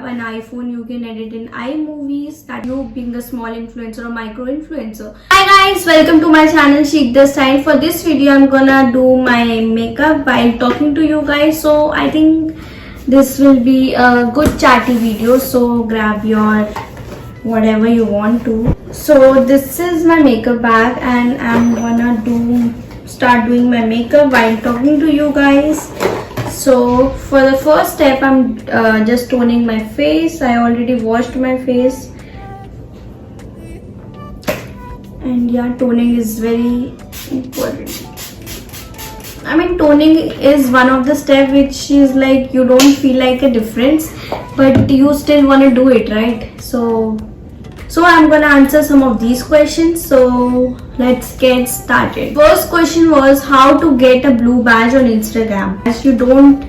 an iPhone, you can edit in iMovies, that you being a small influencer or micro influencer. Hi guys, welcome to my channel Chic the Style. For this video I'm gonna do my makeup while talking to you guys, so I think this will be a good chatty video, so grab your whatever you want to. So this is my makeup bag and I'm gonna start doing my makeup while talking to you guys. So for the first step, I'm just toning my face. I already washed my face, and yeah, toning is very important. I mean, toning is one of the steps which is like you don't feel like a difference, but you still want to do it, right? So I'm gonna answer some of these questions. So let's get started. First question was how to get a blue badge on Instagram. As you don't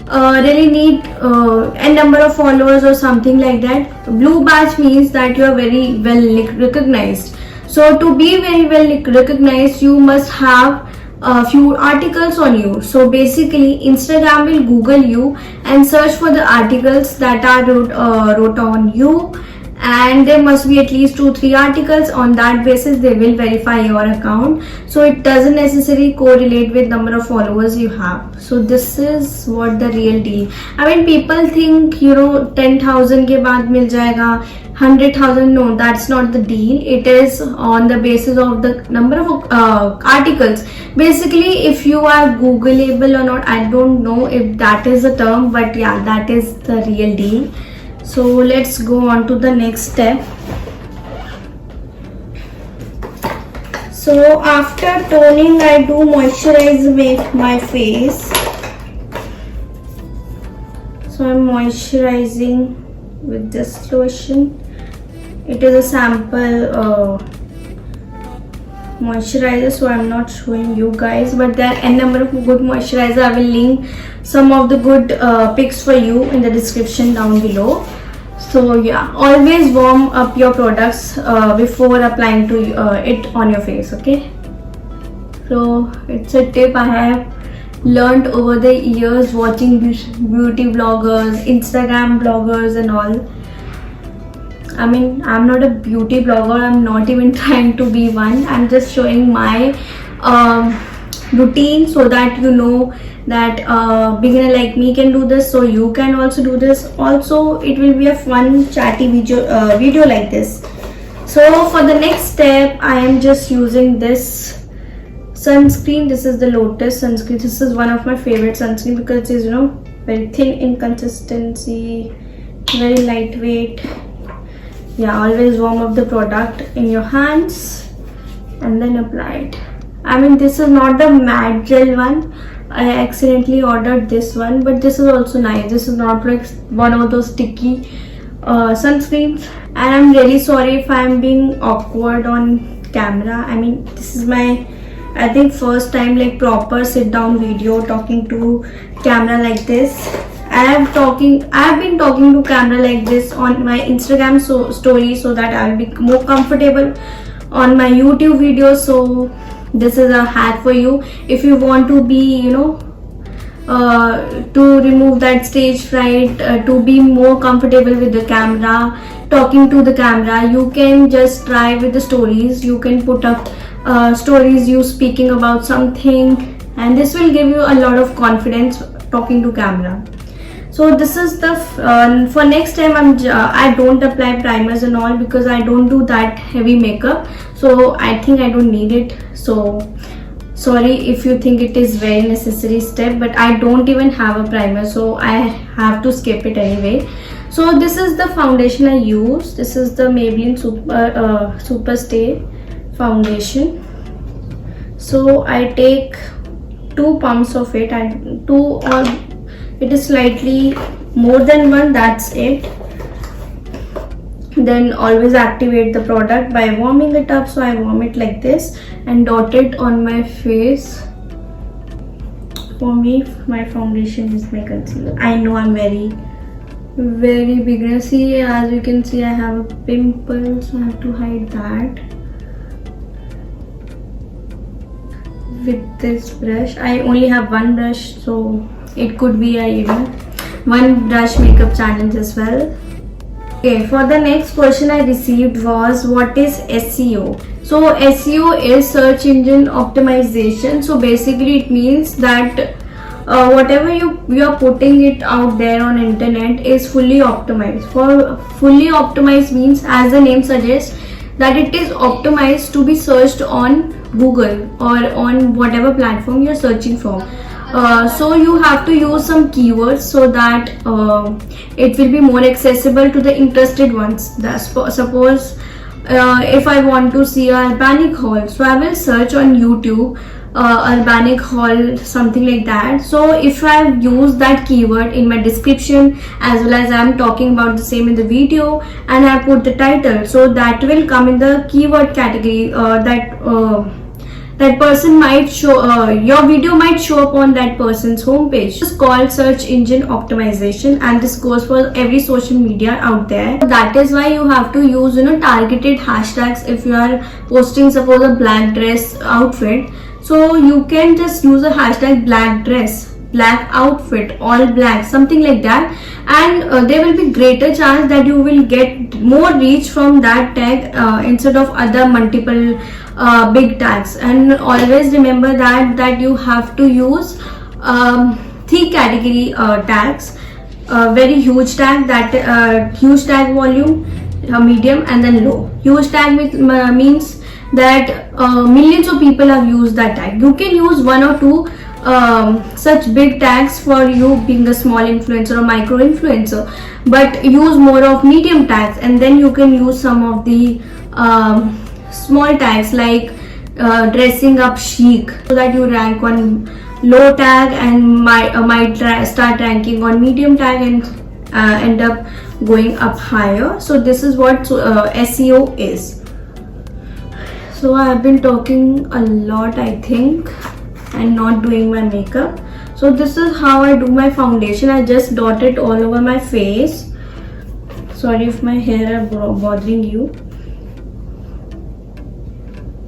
really need a number of followers or something like that. Blue badge means that you are very well recognized. So to be very well recognized, you must have a few articles on you. So basically Instagram will Google you and search for the articles that are wrote on you, and there must be at least 2-3 articles. On that basis they will verify your account, so it doesn't necessarily correlate with number of followers you have. So this is what the real deal. I mean, people think 10,000 ke baad mil jayega, 100,000. No, that's not the deal. It is on the basis of the number of articles. Basically, if you are Googleable or not, I don't know if that is the term, but yeah, that is the real deal. So let's go on to the next step. So after toning, I do moisturize my face. So I'm moisturizing with this lotion. It is a sample moisturizer, so I'm not showing you guys, but there are a number of good moisturizer. I will link some of the good pics for you in the description down below. So yeah, always warm up your products before applying to it on your face, okay? So it's a tip I have learned over the years watching beauty bloggers, Instagram bloggers and all. I mean, I'm not a beauty blogger, I'm not even trying to be one. I'm just showing my routine so that you know that beginner like me can do this, so you can also do this. Also, it will be a fun chatty video like this. So for the next step, I am just using this sunscreen. This is the Lotus sunscreen. This is one of my favorite sunscreen because it is very thin in consistency, very lightweight. Yeah, always warm up the product in your hands and then apply it. I mean, this is not the matte gel one. I accidentally ordered this one, but this is also nice. This is not like one of those sticky sunscreens. And I'm really sorry if I'm being awkward on camera. I mean, this is my, I think, first time like proper sit down video talking to camera like this. I have been talking to camera like this on my Instagram story, so that I will be more comfortable on my YouTube videos. So this is a hack for you if you want to be to remove that stage fright, to be more comfortable with the camera, talking to the camera. You can just try with the stories. You can put up stories you speaking about something, and this will give you a lot of confidence talking to camera. So this is the for next time I don't apply primers and all because I don't do that heavy makeup, so I think I don't need it. So sorry if you think it is very necessary step, but I don't even have a primer, so I have to skip it anyway. So this is the foundation I use. This is the Maybelline Super Stay foundation. So I take 2 pumps of it, and 2 or it is slightly more than 1, that's it. Then always activate the product by warming it up. So I warm it like this and dot it on my face. For me, my foundation is my concealer. I know I'm very beginner. See, as you can see, I have a pimple, so I have to hide that with this brush. I only have one brush, so it could be a one brush makeup challenge as well. Okay, for the next question I received was, what is SEO? So SEO is search engine optimization. So basically it means that whatever you are putting it out there on internet is fully optimized. For fully optimized means, as the name suggests, that it is optimized to be searched on Google or on whatever platform you're searching for. So you have to use some keywords so that it will be more accessible to the interested ones. Suppose if I want to see a Albanic haul, so I will search on YouTube Albanic haul, something like that. So if I use that keyword in my description, as well as I am talking about the same in the video, and I put the title, so that will come in the keyword category, that person might show, your video might show up on that person's homepage. This is called search engine optimization, and this goes for every social media out there. That is why you have to use targeted hashtags. If you are posting, suppose, a black dress outfit, so you can just use a hashtag black dress, black outfit, all black, something like that, and there will be greater chance that you will get more reach from that tag instead of other multiple big tags. And always remember that you have to use 3 category tags. Very huge tag, that huge tag volume, medium, and then low. Huge tag means that millions of people have used that tag. You can use 1 or 2 such big tags for you being a small influencer or micro influencer, but use more of medium tags, and then you can use some of the small tags like dressing up chic, so that you rank on low tag and might start ranking on medium tag and end up going up higher. So this is what SEO is. So I have been talking a lot, I think, and not doing my makeup. So this is how I do my foundation. I just dot it all over my face. Sorry if my hair are bothering you.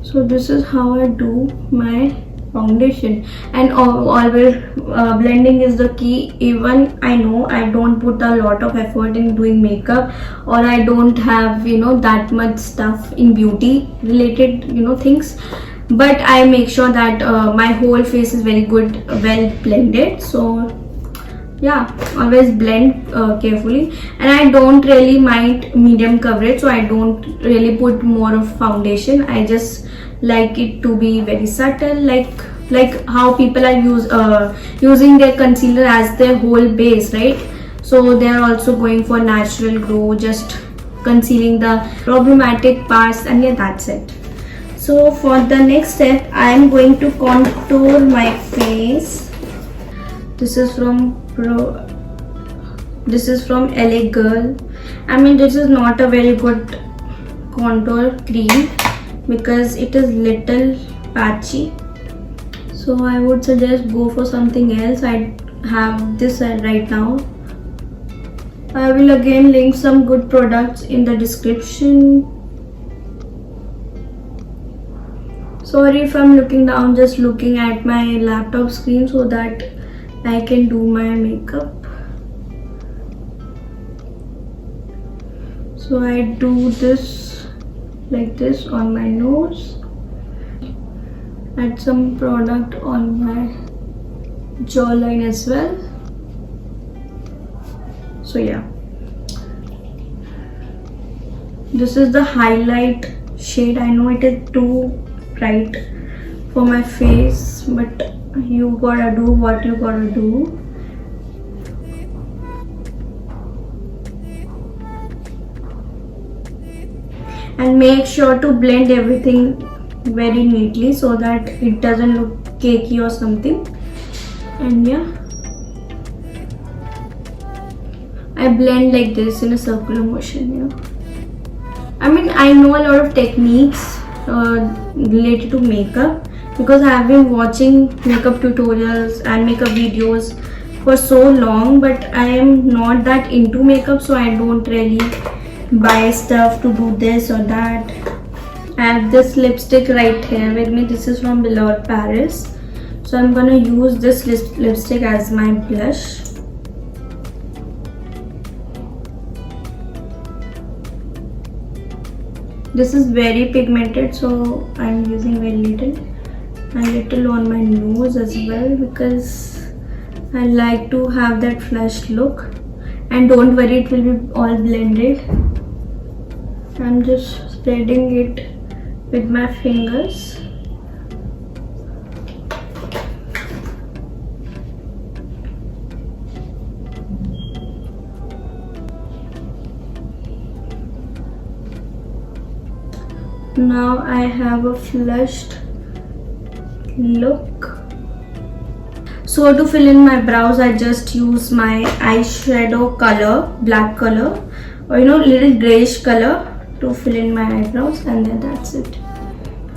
So this is how I do my foundation, and always blending is the key. Even I know I don't put a lot of effort in doing makeup, or I don't have that much stuff in beauty related things, but I make sure that my whole face is very good, well blended. So yeah, always blend carefully, and I don't really mind medium coverage, so I don't really put more of foundation. I just like it to be very subtle, like how people are using their concealer as their whole base, right? So they are also going for natural glow, just concealing the problematic parts, and yeah, that's it. So for the next step, I am going to contour my face. This is from LA Girl. I mean, this is not a very good contour cream because it is little patchy, so I would suggest go for something else. I have this right now. I will again link some good products in the description. Sorry if I'm looking down, just looking at my laptop screen so that I can do my makeup. So I do this like this on my nose, add some product on my jawline as well. So yeah, this is the highlight shade. I know it is too bright for my face, but you gotta do what you gotta do. And make sure to blend everything very neatly so that it doesn't look cakey or something. And yeah, I blend like this in a circular motion. I mean, I know a lot of techniques related to makeup because I have been watching makeup tutorials and makeup videos for so long, but I am not that into makeup, so I don't really buy stuff to do this or that. I have this lipstick right here with me. This is from Belour Paris. So I'm gonna use this lipstick as my blush. This is very pigmented, so I'm using very little, and little on my nose as well, because I like to have that flushed look. And don't worry, it will be all blended. I'm just spreading it with my fingers. Now I have a flushed look. So to fill in my brows, I just use my eyeshadow color, black color, or little grayish color to fill in my eyebrows, and then that's it.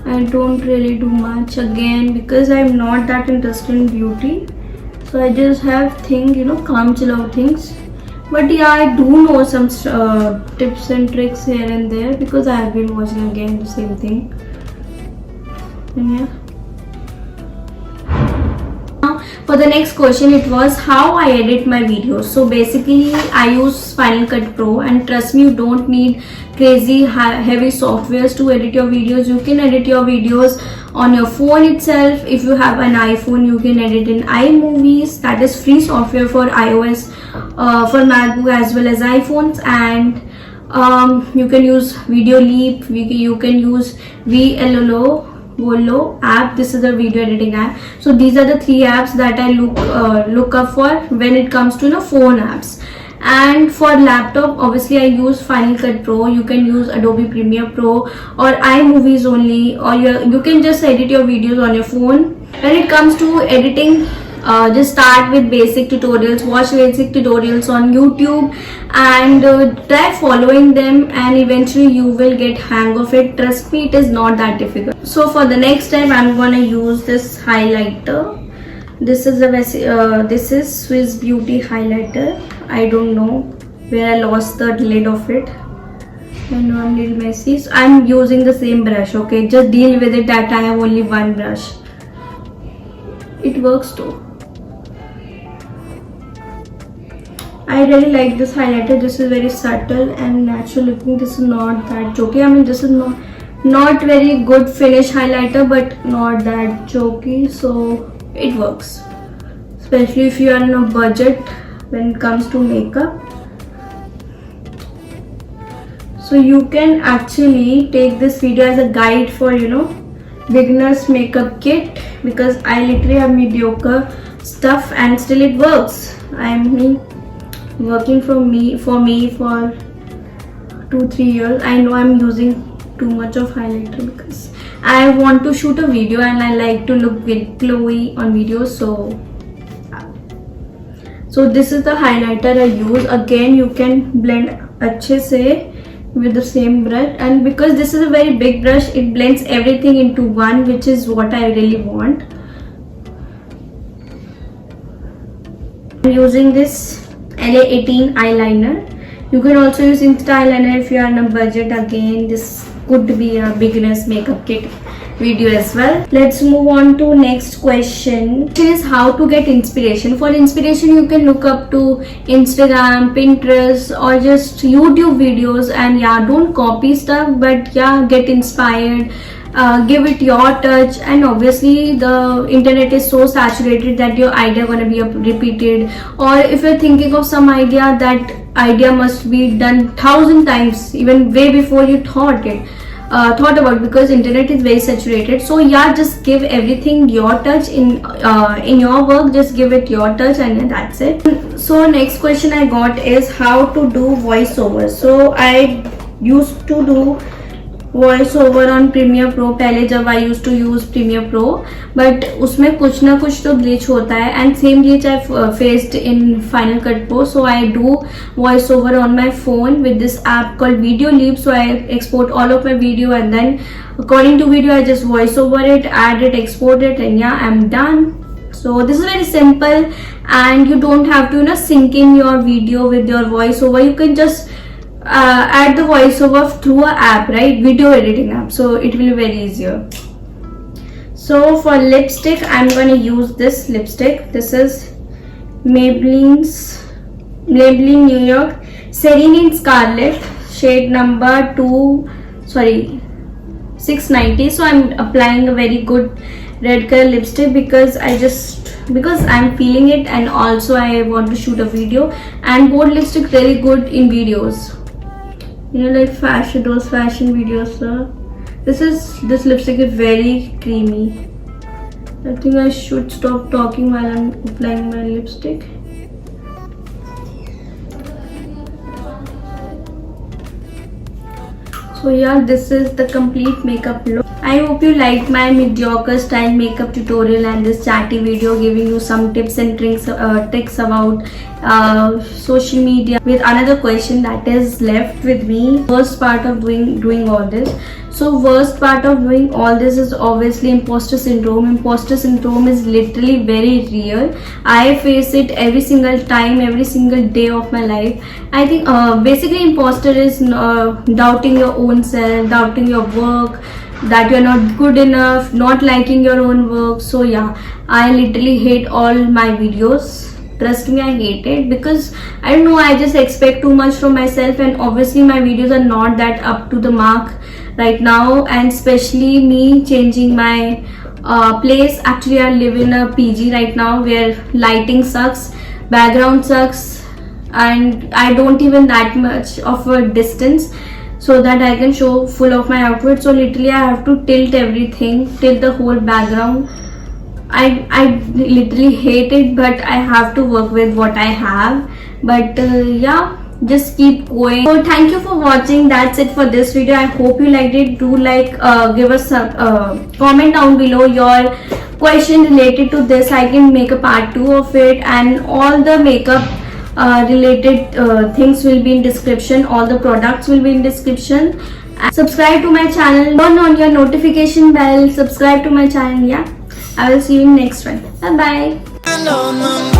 I don't really do much again because I'm not that interested in beauty. So I just have things, calm chill out things. But yeah, I do know some tips and tricks here and there because I have been watching again the same thing. And yeah. Now for the next question, it was how I edit my videos. So basically I use Final Cut Pro, and trust me, you don't need crazy heavy softwares to edit your videos. You can edit your videos on your phone itself. If you have an iPhone, you can edit in iMovies, that is free software for iOS, for MacBook as well as iPhones. And you can use Video Leap, you can use VLLO app. This is a video editing app. So these are the 3 apps that I look up for when it comes to phone apps. And for laptop, obviously I use Final Cut Pro. You can use Adobe Premiere Pro or iMovies only, or you can just edit your videos on your phone. When it comes to editing, just start with basic tutorials, watch basic tutorials on YouTube, and try following them, and eventually you will get hang of it. Trust me, it is not that difficult. So for the next time, I'm gonna use this highlighter. This is Swiss Beauty highlighter. I don't know where I lost the lid of it. I know I'm a little messy. So I'm using the same brush. Okay, just deal with it that I have only one brush. It works too. I really like this highlighter. This is very subtle and natural looking. This is not that choky. I mean, this is not very good finish highlighter, but not that choky. So it works, especially if you are on a budget when it comes to makeup. So you can actually take this video as a guide for beginner's makeup kit, because I literally have mediocre stuff and still it works. Working for me for 2-3 years. I know I'm using too much of highlighter because I want to shoot a video and I like to look very glowy on videos. So this is the highlighter I use. Again, you can blend अच्छे से with the same brush, and because this is a very big brush, it blends everything into one, which is what I really want. I'm using this LA18 eyeliner. You can also use Insta eyeliner if you are on a budget. Again, this could be a beginner's makeup kit video as well. Let's move on to next question. It is how to get inspiration. For inspiration, you can look up to Instagram, Pinterest, or just YouTube videos. And yeah, don't copy stuff, but yeah, get inspired. Give it your touch. And obviously the internet is so saturated that your idea gonna be repeated, or if you're thinking of some idea, that idea must be done 1,000 times, even way before you thought about, because internet is very saturated. So yeah, just give everything your touch in your work. Just give it your touch, and that's it. So next question I got is how to do voiceover. So I used to do voice over on Premiere Pro पहले, जब I use to use Premiere Pro, but उसमें कुछ ना कुछ तो glitch होता है, and same glitch I faced in Final Cut Pro. So I do voice over on my phone with this app called Video Leap. So I export all of my video and then according to video I just voice over it, add it, export it, and yeah, I'm done. So this is very simple, and you don't have to sync in your video with your voiceover. You can just add the voiceover through an app, right? Video editing app. So it will be very easier. So for lipstick, I'm going to use this lipstick. This is Maybelline New York Serene Scarlet, shade number 2 sorry, 690. So I'm applying a very good red color lipstick because I'm feeling it, and also I want to shoot a video, and bold lipstick really good in videos, you know, like those fashion videos. This lipstick is very creamy. I think I should stop talking while I'm applying my lipstick. So yeah, this is the complete makeup look. I hope you liked my mediocre style makeup tutorial and this chatty video giving you some tips and tricks about social media. With another question that is left with me, worst part of doing all this. So worst part of doing all this is obviously imposter syndrome. Imposter syndrome is literally very real. I face it every single time, every single day of my life. I think basically imposter is doubting your own self, doubting your work, that you're not good enough, not liking your own work. So yeah, I literally hate all my videos. Trust me, I hate it because I don't know, I just expect too much from myself, and obviously my videos are not that up to the mark right now, and especially me changing my place. Actually, I live in a PG right now where lighting sucks, background sucks, and I don't even that much of a distance so that I can show full of my outfit. So literally I have to tilt everything, tilt the whole background. I literally hate it, but I have to work with what I have. But yeah, just keep going. So thank you for watching. That's it for this video. I hope you liked it. Do give us some comment down below your question related to this. I can make a part 2 of it, and all the makeup related things will be in description. All the products will be in description. And subscribe to my channel, turn on your notification bell, subscribe to my channel. Yeah, I will see you in next one. Bye bye.